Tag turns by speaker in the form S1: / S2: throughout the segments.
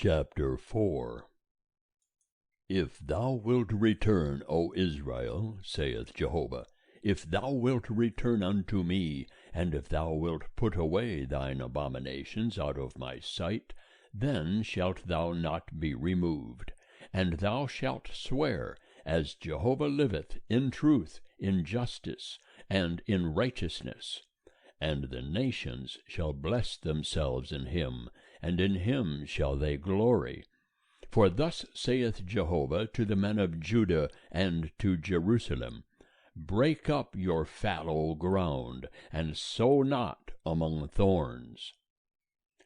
S1: Chapter 4. If thou wilt return, O Israel, saith Jehovah, if thou wilt return unto me, and if thou wilt put away thine abominations out of my sight, then shalt thou not be removed. And thou shalt swear, as Jehovah liveth, in truth, in justice, and in righteousness. And the nations shall bless themselves in him, and in him shall they glory. For thus saith Jehovah to the men of Judah and to Jerusalem, Break up your fallow ground, and sow not among thorns.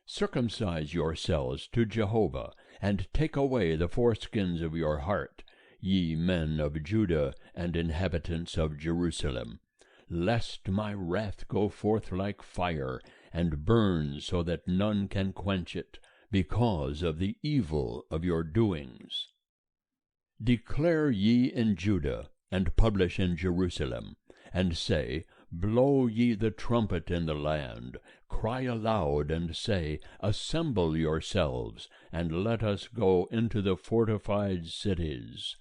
S1: Circumcise yourselves to Jehovah, and take away the foreskins of your heart, ye men of Judah and inhabitants of Jerusalem, lest my wrath go forth like fire, and burn so that none can quench it, because of the evil of your doings. Declare ye in Judah, and publish in Jerusalem, and say, Blow ye the trumpet in the land, cry aloud, and say, Assemble yourselves, and let us go into the fortified cities.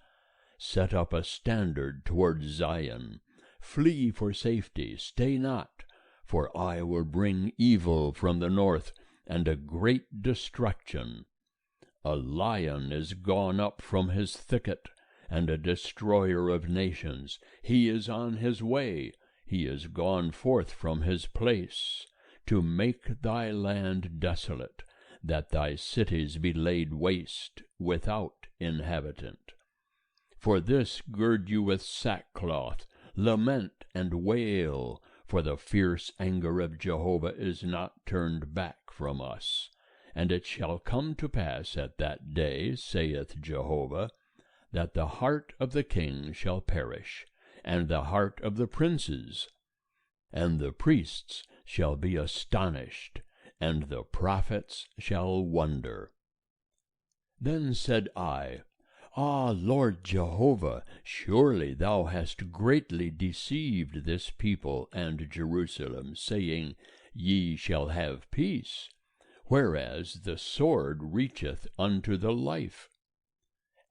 S1: Set up a standard toward Zion. Flee for safety, stay not, for I will bring evil from the north, and a great destruction. A lion is gone up from his thicket, and a destroyer of nations. He is on his way, he is gone forth from his place, to make thy land desolate, that thy cities be laid waste, without inhabitant. For this gird you with sackcloth, lament and wail, for the fierce anger of Jehovah is not turned back from us. And it shall come to pass at that day, saith Jehovah, that the heart of the king shall perish, and the heart of the princes, and the priests shall be astonished, and the prophets shall wonder. Then said I, Ah, Lord Jehovah, surely thou hast greatly deceived this people and Jerusalem, saying, Ye shall have peace, whereas the sword reacheth unto the life.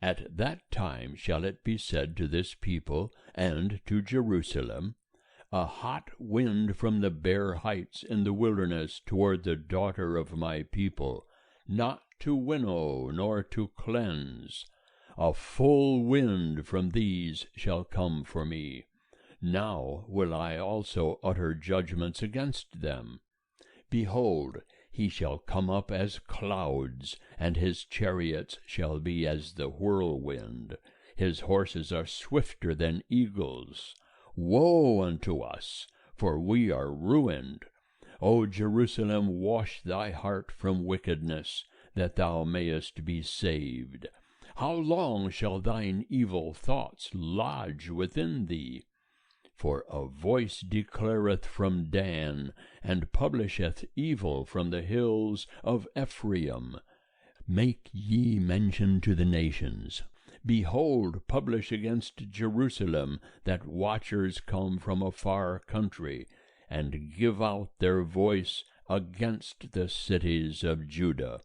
S1: At that time shall it be said to this people and to Jerusalem, A hot wind from the bare heights in the wilderness toward the daughter of my people, not to winnow nor to cleanse. A full wind from these shall come for me. Now will I also utter judgments against them. Behold, he shall come up as clouds, and his chariots shall be as the whirlwind. His horses are swifter than eagles. Woe unto us, for we are ruined. O Jerusalem, wash thy heart from wickedness, that thou mayest be saved. How long shall thine evil thoughts lodge within thee? For a voice declareth from Dan, and publisheth evil from the hills of Ephraim. Make ye mention to the nations. Behold, publish against Jerusalem, that watchers come from a far country, and give out their voice against the cities of Judah.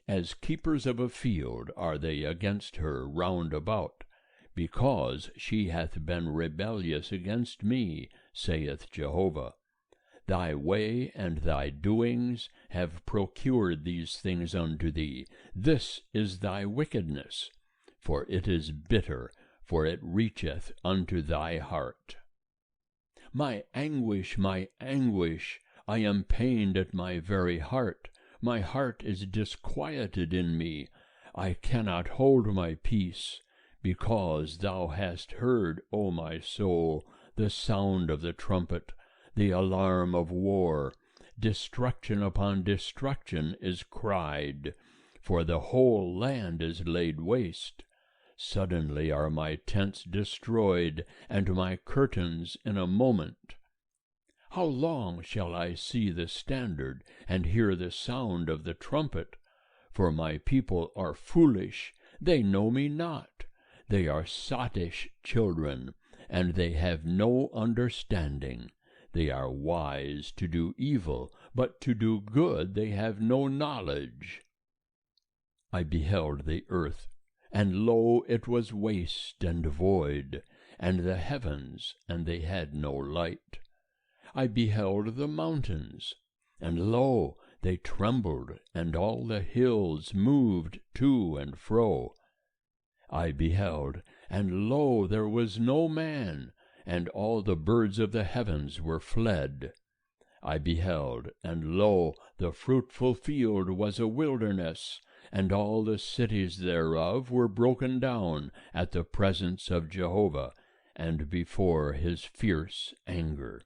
S1: As keepers of a field are they against her round about, because she hath been rebellious against me, saith Jehovah. Thy way and thy doings have procured these things unto thee. This is thy wickedness, for it is bitter, for it reacheth unto thy heart. My anguish, I am pained at my very heart. My heart is disquieted in me. I cannot hold my peace, because thou hast heard, O my soul, the sound of the trumpet, the alarm of war. Destruction upon destruction is cried, for the whole land is laid waste. Suddenly are my tents destroyed, and my curtains in a moment. How long shall I see the standard, and hear the sound of the trumpet? For my people are foolish, they know me not. They are sottish children, and they have no understanding. They are wise to do evil, but to do good they have no knowledge. I beheld the earth, and lo, it was waste and void, and the heavens, and they had no light. I beheld the mountains, and lo, they trembled, and all the hills moved to and fro. I beheld, and lo, there was no man, and all the birds of the heavens were fled. I beheld, and lo, the fruitful field was a wilderness, and all the cities thereof were broken down at the presence of Jehovah, and before his fierce anger.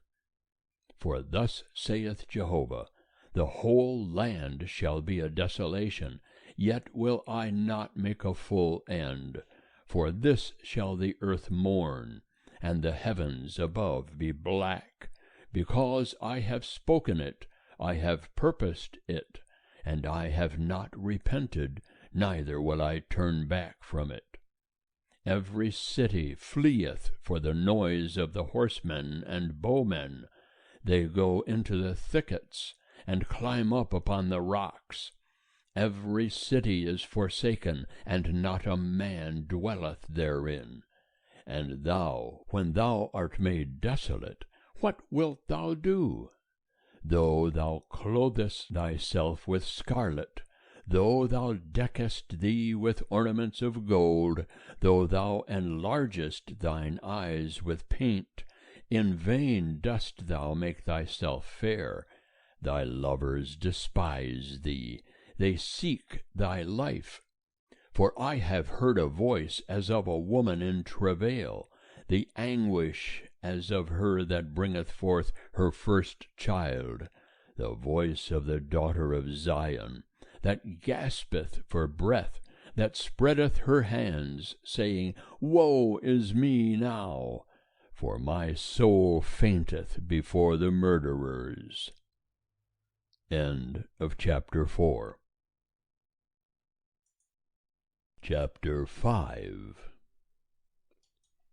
S1: For thus saith Jehovah, the whole land shall be a desolation, yet will I not make a full end. For this shall the earth mourn, and the heavens above be black, because I have spoken it, I have purposed it, and I have not repented, neither will I turn back from it. Every city fleeth for the noise of the horsemen and bowmen. They go into the thickets, and climb up upon the rocks. Every city is forsaken, and not a man dwelleth therein. And thou, when thou art made desolate, what wilt thou do? Though thou clothest thyself with scarlet, though thou deckest thee with ornaments of gold, though thou enlargest thine eyes with paint, in vain dost thou make thyself fair. Thy lovers despise thee, they seek thy life. For I have heard a voice as of a woman in travail, the anguish as of her that bringeth forth her first child, the voice of the daughter of Zion, that gaspeth for breath, that spreadeth her hands, saying, Woe is me now! For my soul fainteth before the murderers. End of chapter 4. Chapter 5.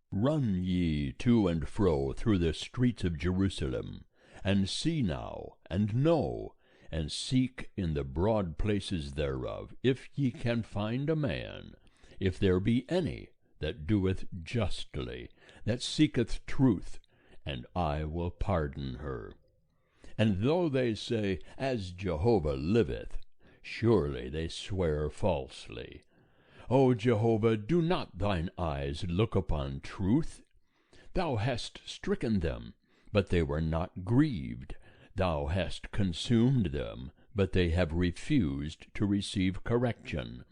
S1: Run ye to and fro through the streets of Jerusalem, and see now, and know, and seek in the broad places thereof, if ye can find a man, if there be any that doeth justly, that seeketh truth, and I will pardon her. And though they say, As Jehovah liveth, surely they swear falsely. O Jehovah, do not thine eyes look upon truth? Thou hast stricken them, but they were not grieved. Thou hast consumed them, but they have refused to receive correction.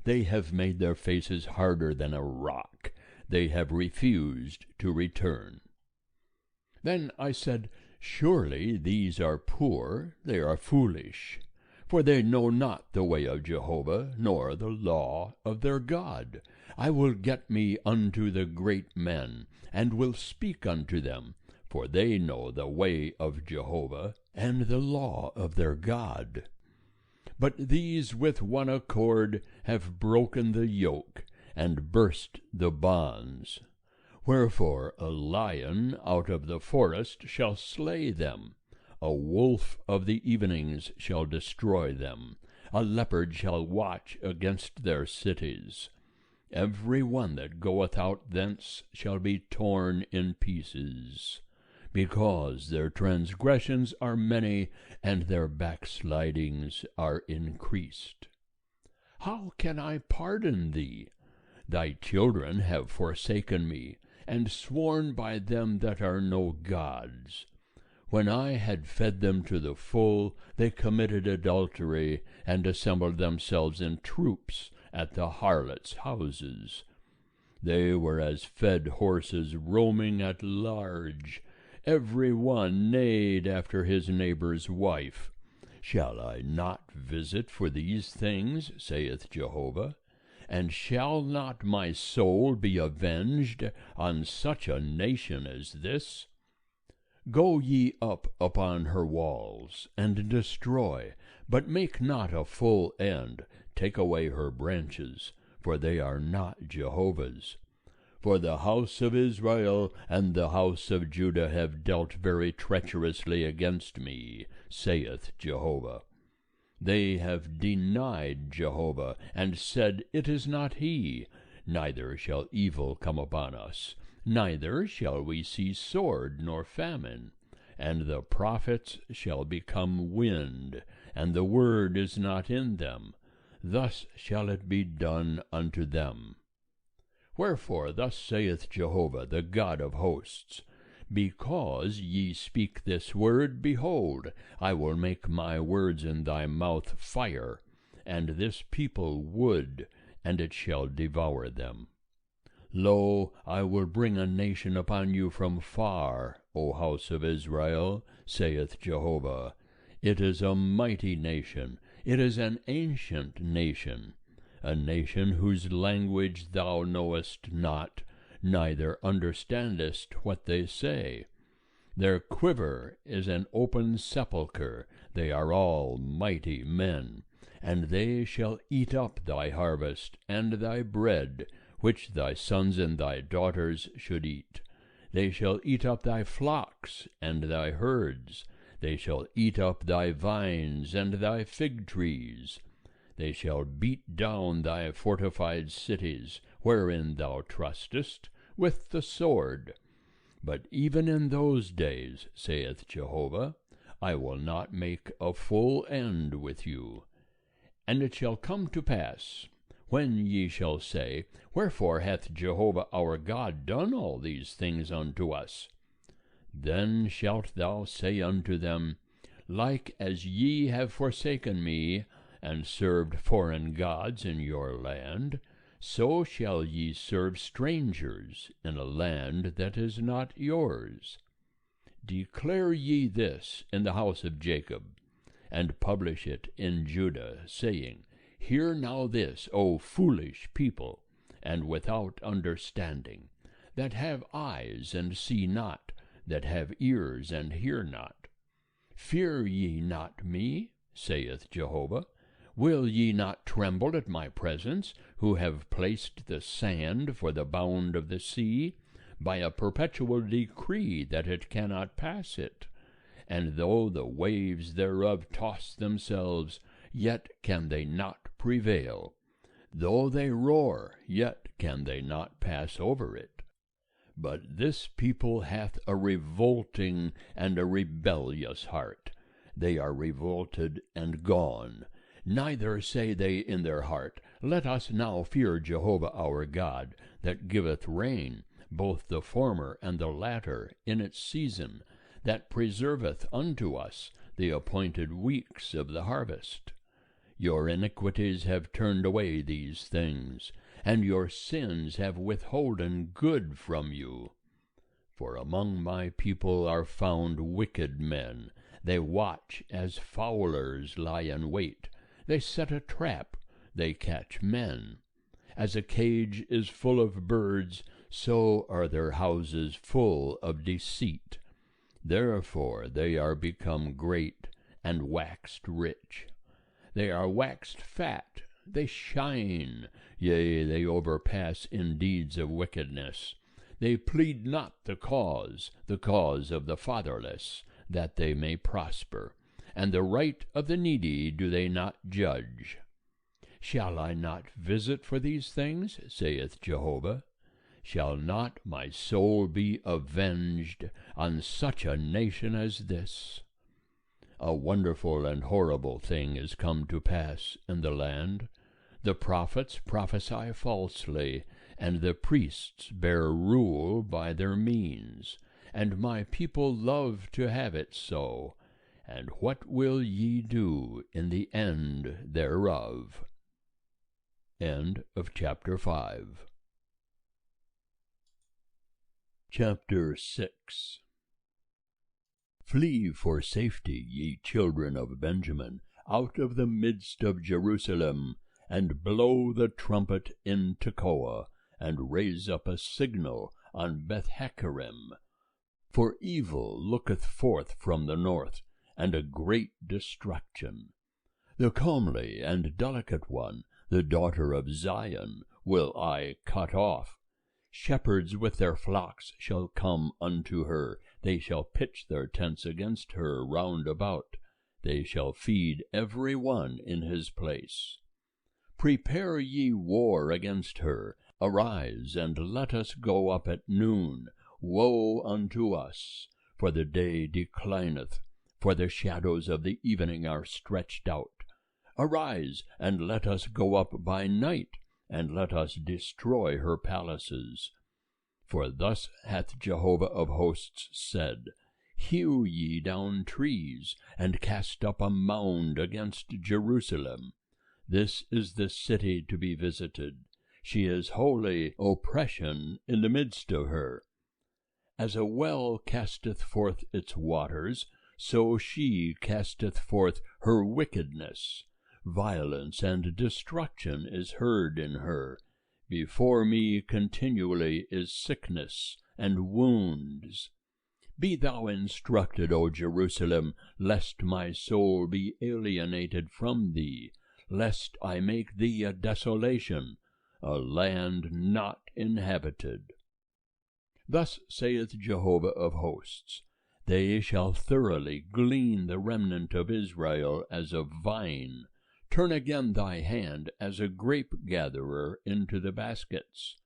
S1: They have made their faces harder than a rock. They have refused to return. Then I said, Surely these are poor, they are foolish, for they know not the way of Jehovah, nor the law of their God. I will get me unto the great men, and will speak unto them, for they know the way of Jehovah, and the law of their God. But these with one accord have broken the yoke, and burst the bonds. Wherefore a lion out of the forest shall slay them, a wolf of the evenings shall destroy them, a leopard shall watch against their cities. Every one that goeth out thence shall be torn in pieces, because their transgressions are many, and their backslidings are increased. How can I pardon thee? Thy children have forsaken me, and sworn by them that are no gods. When I had fed them to the full, they committed adultery, and assembled themselves in troops at the harlots' houses. They were as fed horses roaming at large. Every one neighed after his neighbor's wife. Shall I not visit for these things, saith Jehovah? And shall not my soul be avenged on such a nation as this? Go ye up upon her walls, and destroy, but make not a full end, take away her branches, for they are not Jehovah's. For the house of Israel and the house of Judah have dealt very treacherously against me, saith Jehovah. They have denied Jehovah, and said, It is not he. Neither shall evil come upon us, neither shall we see sword nor famine. And the prophets shall become wind, and the word is not in them. Thus shall it be done unto them. Wherefore thus saith Jehovah, the God of hosts, Because ye speak this word, behold, I will make my words in thy mouth fire, and this people wood, and it shall devour them. Lo, I will bring a nation upon you from far, O house of Israel, saith Jehovah. It is a mighty nation, it is an ancient nation, a nation whose language thou knowest not, neither understandest what they say. Their quiver is an open sepulchre, they are all mighty men. And they shall eat up thy harvest, and thy bread, which thy sons and thy daughters should eat. They shall eat up thy flocks, and thy herds. They shall eat up thy vines, and thy fig trees. They shall beat down thy fortified cities, wherein thou trustest, with the sword. But even in those days, saith Jehovah, I will not make a full end with you. And it shall come to pass, when ye shall say, Wherefore hath Jehovah our God done all these things unto us? Then shalt thou say unto them, Like as ye have forsaken me, and served foreign gods in your land, so shall ye serve strangers in a land that is not yours. Declare ye this in the house of Jacob, and publish it in Judah, saying, Hear now this, O foolish people, and without understanding, that have eyes and see not, that have ears and hear not. Fear ye not me, saith Jehovah. Will ye not tremble at my presence, who have placed the sand for the bound of the sea, by a perpetual decree that it cannot pass it? And though the waves thereof toss themselves, yet can they not prevail. Though they roar, yet can they not pass over it. But this people hath a revolting and a rebellious heart. They are revolted and gone. Neither say they in their heart, Let us now fear Jehovah our God, that giveth rain, both the former and the latter, in its season, that preserveth unto us the appointed weeks of the harvest. Your iniquities have turned away these things, and your sins have withholden good from you. For among my people are found wicked men. They watch as fowlers lie in wait. They set a trap, they catch men. As a cage is full of birds, so are their houses full of deceit. Therefore they are become great, and waxed rich. They are waxed fat, they shine, yea, they overpass in deeds of wickedness. They plead not the cause of the fatherless, that they may prosper, and the right of the needy do they not judge. Shall I not visit for these things, saith Jehovah? Shall not my soul be avenged on such a nation as this? A wonderful and horrible thing is come to pass in the land. The prophets prophesy falsely, and the priests bear rule by their means, and my people love to have it so. And what will ye do in the end thereof? End of chapter 5. Chapter 6. Flee for safety, ye children of Benjamin, out of the midst of Jerusalem, and blow the trumpet in Tekoa, and raise up a signal on Beth-Haccherem. For evil looketh forth from the north, and a great destruction. The comely and delicate one, the daughter of Zion, will I cut off. Shepherds with their flocks shall come unto her, they shall pitch their tents against her round about. they shall feed every one in his place. Prepare ye war against her. Arise, and let us go up at noon. Woe unto us! For the day declineth, for the shadows of the evening are stretched out. Arise, and let us go up by night, and let us destroy her palaces. For thus hath Jehovah of hosts said, Hew ye down trees, and cast up a mound against Jerusalem. This is the city to be visited. She is holy oppression in the midst of her. As a well casteth forth its waters, so she casteth forth her wickedness. Violence and destruction is heard in her. Before me continually is sickness and wounds. Be thou instructed, O Jerusalem, lest my soul be alienated from thee, lest I make thee a desolation, a land not inhabited. Thus saith Jehovah of hosts, They shall thoroughly glean the remnant of Israel as a vine. Turn again thy hand as a grape-gatherer into the baskets.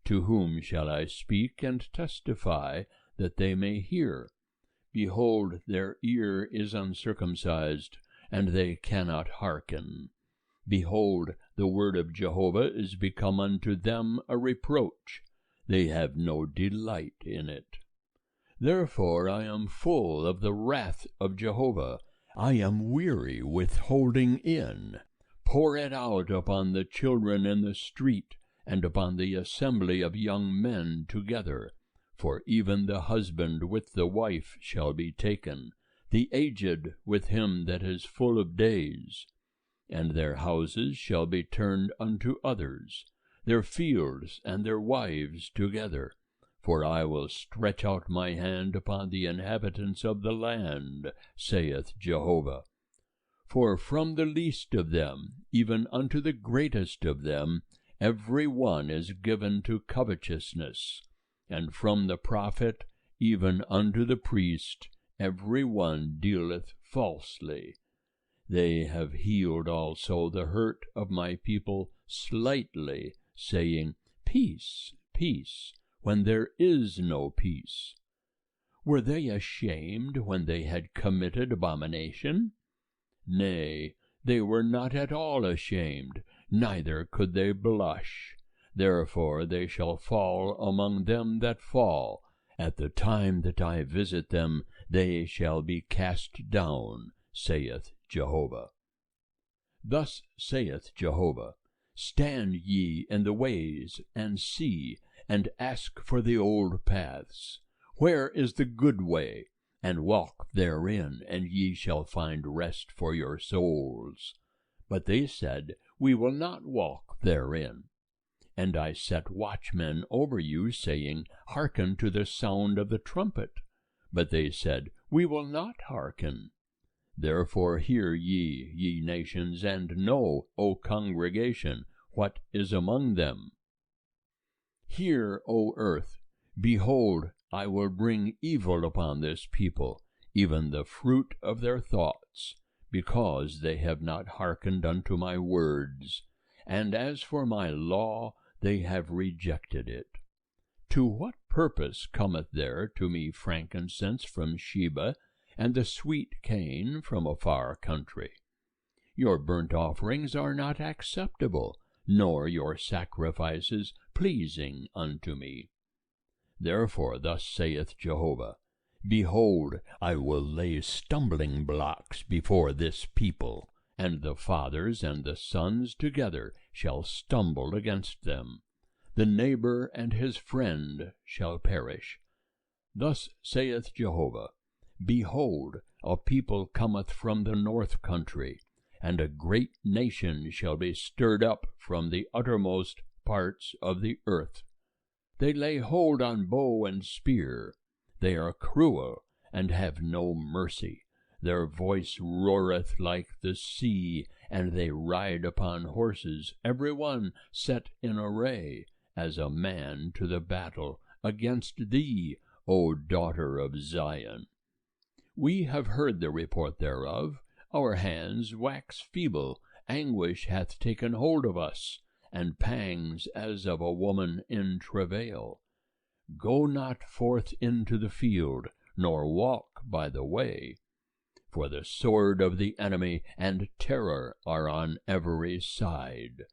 S1: To whom shall I speak and testify, that they may hear? Behold, their ear is uncircumcised, and they cannot hearken. Behold, the word of Jehovah is become unto them a reproach. They have no delight in it. Therefore I am full of the wrath of Jehovah. I am weary with holding in. Pour it out upon the children in the street, and upon the assembly of young men together. For even the husband with the wife shall be taken, the aged with him that is full of days. And their houses shall be turned unto others, their fields and their wives together. For I will stretch out my hand upon the inhabitants of the land, saith Jehovah. For from the least of them, even unto the greatest of them, every one is given to covetousness, and from the prophet even unto the priest, every one dealeth falsely. They have healed also the hurt of my people slightly, saying, Peace, peace, when there is no peace. Were they ashamed when they had committed abomination? Nay, they were not at all ashamed, neither could they blush. Therefore they shall fall among them that fall. At the time that I visit them, they shall be cast down, saith Jehovah. Thus saith Jehovah, Stand ye in the ways, and see, and ask for the old paths. Where is the good way? And walk therein, and ye shall find rest for your souls. But they said, We will not walk therein. And I set watchmen over you, saying, Hearken to the sound of the trumpet. But they said, We will not hearken. Therefore hear ye, ye nations, and know, O congregation, what is among them. Hear, O earth, behold, I will bring evil upon this people, even the fruit of their thoughts, because they have not hearkened unto my words. And as for my law, they have rejected it. To what purpose cometh there to me frankincense from Sheba, and the sweet cane from a far country? Your burnt offerings are not acceptable, nor your sacrifices pleasing unto me. Therefore thus saith Jehovah, Behold, I will lay stumbling blocks before this people, and the fathers and the sons together shall stumble against them. The neighbor and his friend shall perish. Thus saith Jehovah, Behold, a people cometh from the north country, and a great nation shall be stirred up from the uttermost parts of the earth. They lay hold on bow and spear. They are cruel, and have no mercy. Their voice roareth like the sea, and they ride upon horses, every one set in array, as a man to the battle, against thee, O daughter of Zion. We have heard the report thereof. Our hands wax feeble, anguish hath taken hold of us, and pangs as of a woman in travail. Go not forth into the field, nor walk by the way, for the sword of the enemy and terror are on every side.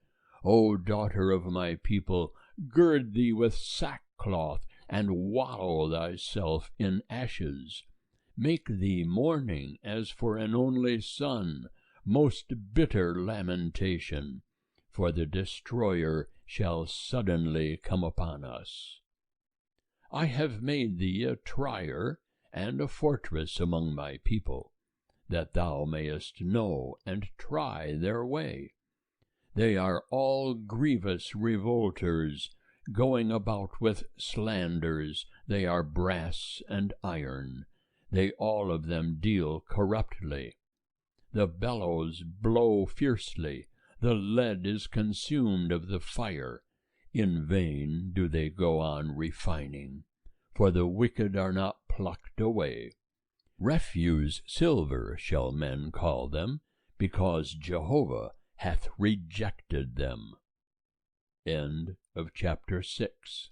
S1: O daughter of my people, gird thee with sackcloth, and wallow thyself in ashes. Make thee mourning as for an only son, most bitter lamentation, for the destroyer shall suddenly come upon us. I have made thee a trier and a fortress among my people, that thou mayest know and try their way. They are all grievous revolters, going about with slanders. They are brass and iron. They all of them deal corruptly. The bellows blow fiercely. The lead is consumed of the fire. In vain do they go on refining, for the wicked are not plucked away. Refuse silver shall men call them, because Jehovah hath rejected them. End of chapter 6.